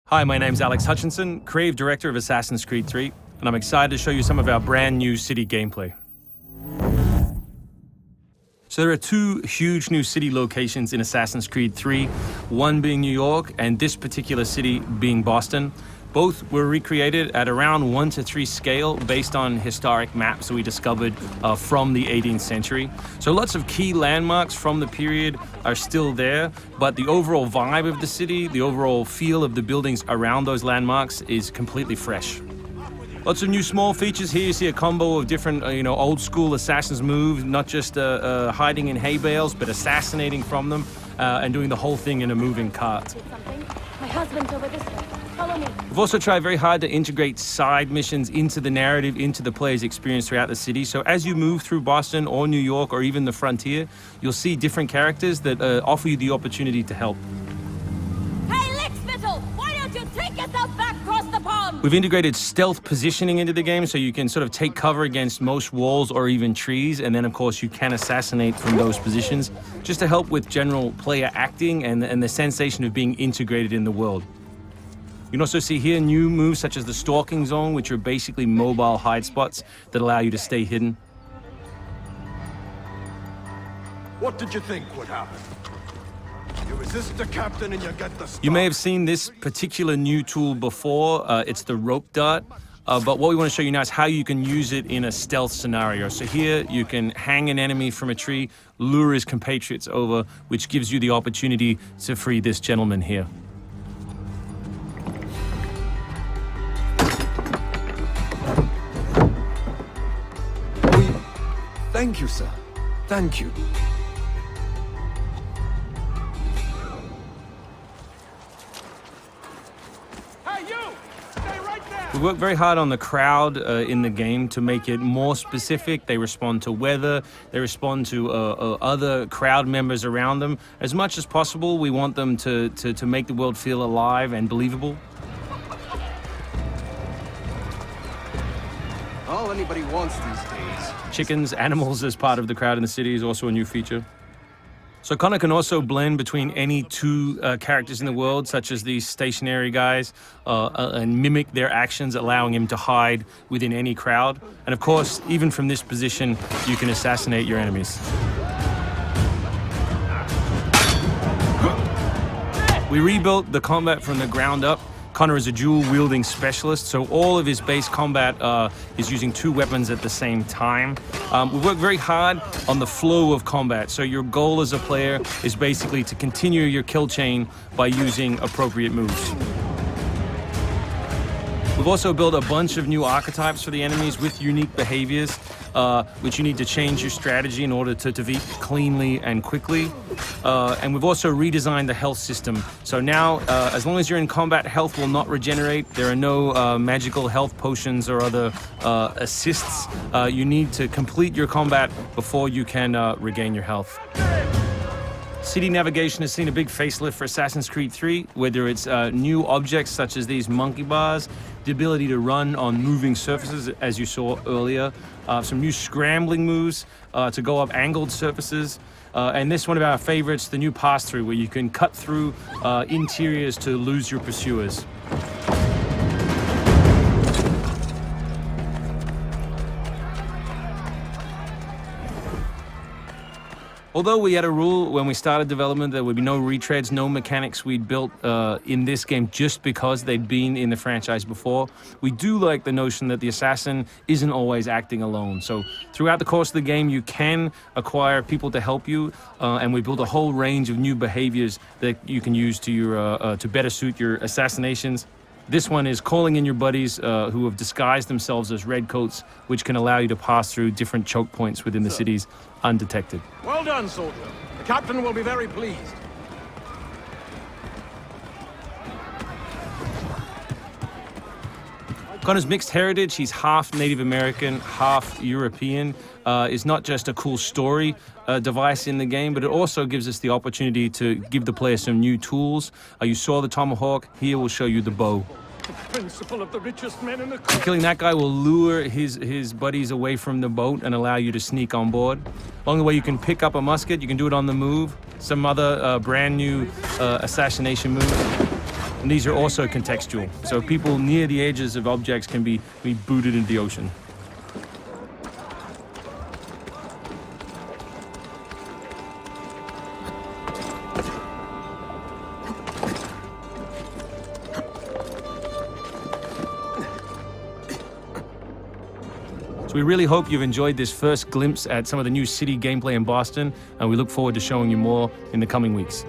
Hi, my name's Alex Hutchinson, Creative Director of Assassin's Creed 3, and I'm excited to show you some of our brand new city gameplay. So there are two huge new city locations in Assassin's Creed 3, one being New York and this particular city being Boston. Both were recreated at around 1:3 scale based on historic maps that we discovered from the 18th century. So lots of key landmarks from the period are still there, but the overall vibe of the city, the overall feel of the buildings around those landmarks is completely fresh. Lots of new small features here. You see a combo of different, old school assassin's moves, not just hiding in hay bales, but assassinating from them and doing the whole thing in a moving cart. My husband's over this way. Follow me. We've also tried very hard to integrate side missions into the narrative, into the player's experience throughout the city. So as you move through Boston or New York or even the frontier, you'll see different characters that offer you the opportunity to help. Hey, Lickspittle! Why don't you take yourself back across the pond? We've integrated stealth positioning into the game, so you can sort of take cover against most walls or even trees, and then of course you can assassinate from those positions, just to help with general player acting and the sensation of being integrated in the world. You can also see here new moves such as the stalking zone, which are basically mobile hide spots that allow you to stay hidden. What did you think would happen? You resist the captain and you get the star. You may have seen this particular new tool before. It's the rope dart. But what we want to show you now is how you can use it in a stealth scenario. So here you can hang an enemy from a tree, lure his compatriots over, which gives you the opportunity to free this gentleman here. Thank you, sir. Thank you. Hey, you! Stay right there! We work very hard on the crowd in the game to make it more specific. They respond to weather, they respond to other crowd members around them. As much as possible, we want them to make the world feel alive and believable. All anybody wants these days. Chickens, animals as part of the crowd in the city is also a new feature. So Connor can also blend between any two characters in the world, such as these stationary guys, and mimic their actions, allowing him to hide within any crowd. And of course, even from this position, you can assassinate your enemies. We rebuilt the combat from the ground up. Connor is a dual-wielding specialist, so all of his base combat is using two weapons at the same time. We work very hard on the flow of combat, so your goal as a player is basically to continue your kill chain by using appropriate moves. We've also built a bunch of new archetypes for the enemies with unique behaviors, which you need to change your strategy in order to defeat cleanly and quickly. And we've also redesigned the health system. So now, as long as you're in combat, health will not regenerate. There are no magical health potions or other assists. You need to complete your combat before you can regain your health. City navigation has seen a big facelift for Assassin's Creed 3, whether it's new objects such as these monkey bars, the ability to run on moving surfaces, as you saw earlier, some new scrambling moves to go up angled surfaces, and this one of our favorites, the new pass-through, where you can cut through interiors to lose your pursuers. Although we had a rule when we started development there would be no retreads, no mechanics we'd built in this game just because they'd been in the franchise before, we do like the notion that the assassin isn't always acting alone. So throughout the course of the game, you can acquire people to help you, and we built a whole range of new behaviors that you can use to better suit your assassinations. This one is calling in your buddies who have disguised themselves as redcoats, which can allow you to pass through different choke points within the cities undetected. Well done, soldier. The captain will be very pleased. Connor's mixed heritage, he's half Native American, half European, is not just a cool story device in the game, but it also gives us the opportunity to give the player some new tools. You saw the tomahawk, here we'll show you the bow. The principal of the richest men in the country. Killing that guy will lure his buddies away from the boat and allow you to sneak on board. Along the way, you can pick up a musket, you can do it on the move, some other brand new assassination moves. and these are also contextual. So people near the edges of objects can be booted into the ocean. So we really hope you've enjoyed this first glimpse at some of the new city gameplay in Boston, and we look forward to showing you more in the coming weeks.